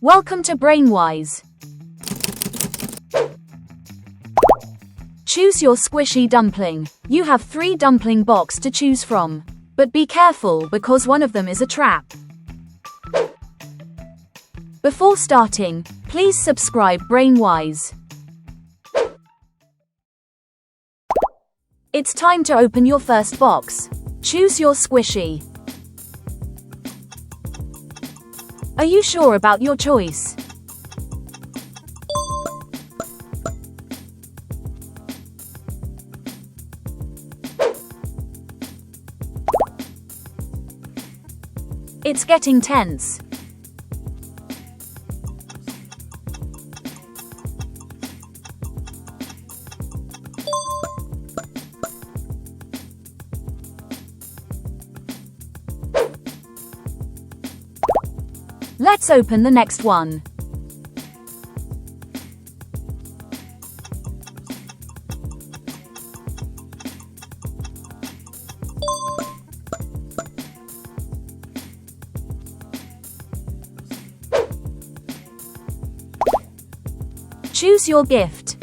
Welcome to Brainwise. Choose your squishy dumpling. You have 3 dumpling boxes to choose from. But be careful because one of them is a trap. Before starting, please subscribe Brainwise. It's time to open your first box. Choose your squishy. Are you sure about your choice? It's getting tense. Let's open the next one. Choose your gift.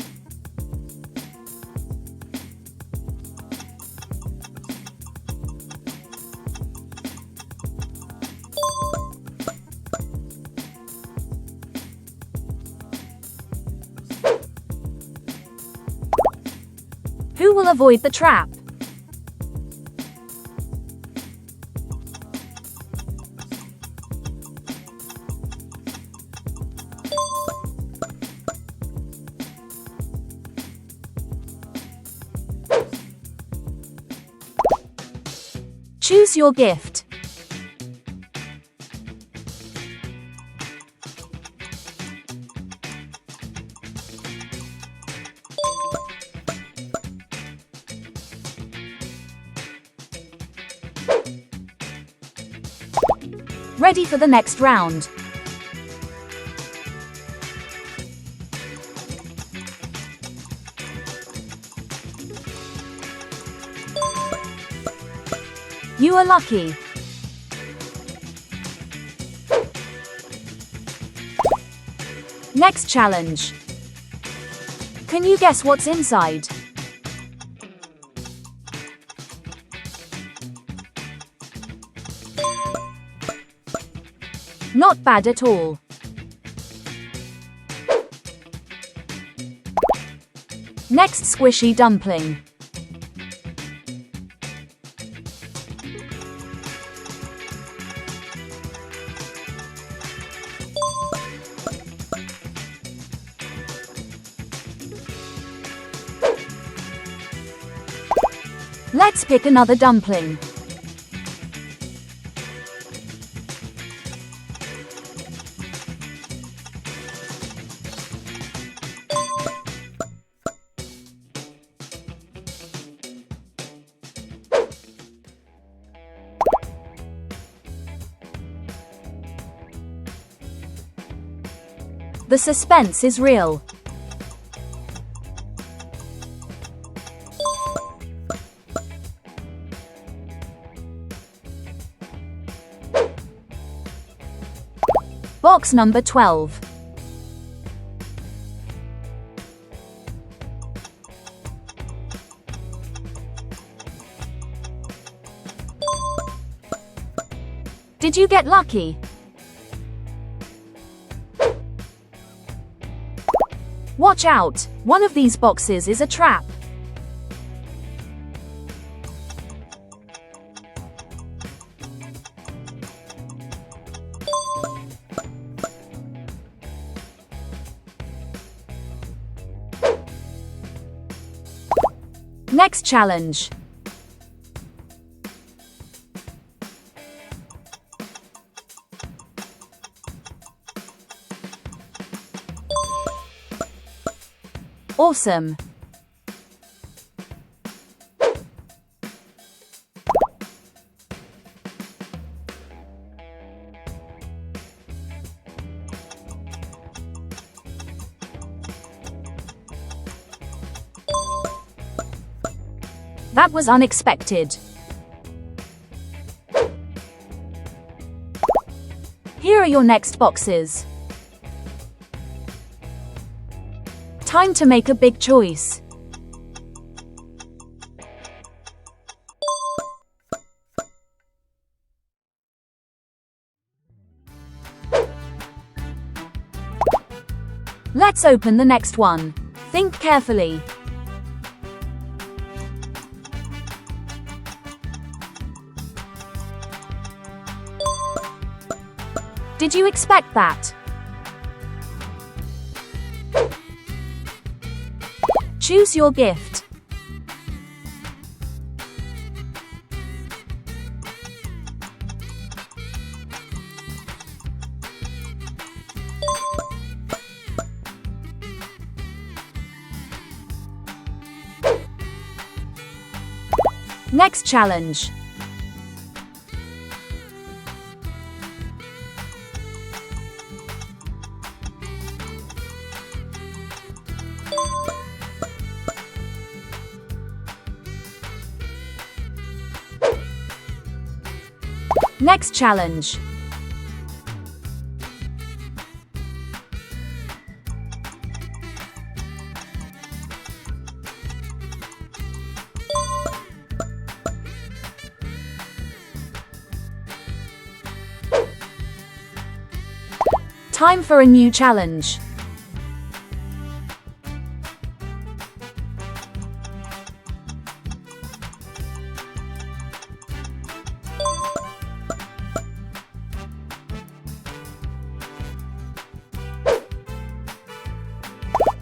Who will avoid the trap? Choose your gift. Ready for the next round. You are lucky. Next challenge. Can you guess what's inside? Not bad at all. Next squishy dumpling. Let's pick another dumpling. The suspense is real. Box number 12. Did you get lucky? Watch out! One of these boxes is a trap. Next challenge. Awesome. That was unexpected. Here are your next boxes. Time to make a big choice. Let's open the next one. Think carefully. Did you expect that? Choose your gift. Next challenge. Next challenge. Time for a new challenge.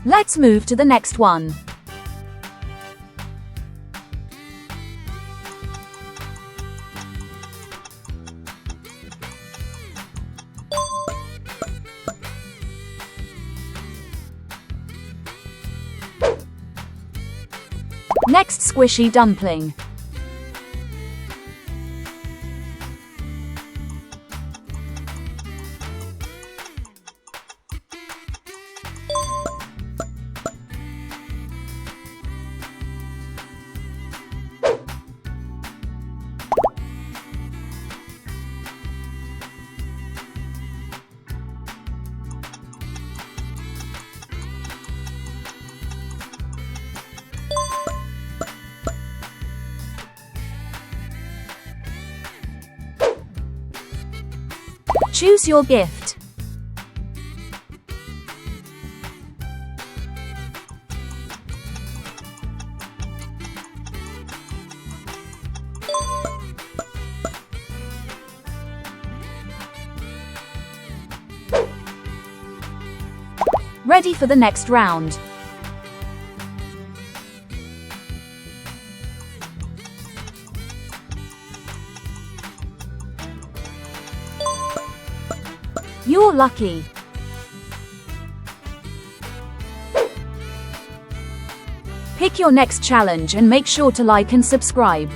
Let's move to the next one. Next squishy dumpling. Choose your gift. Ready for the next round. You're lucky. Pick your next challenge and make sure to like and subscribe.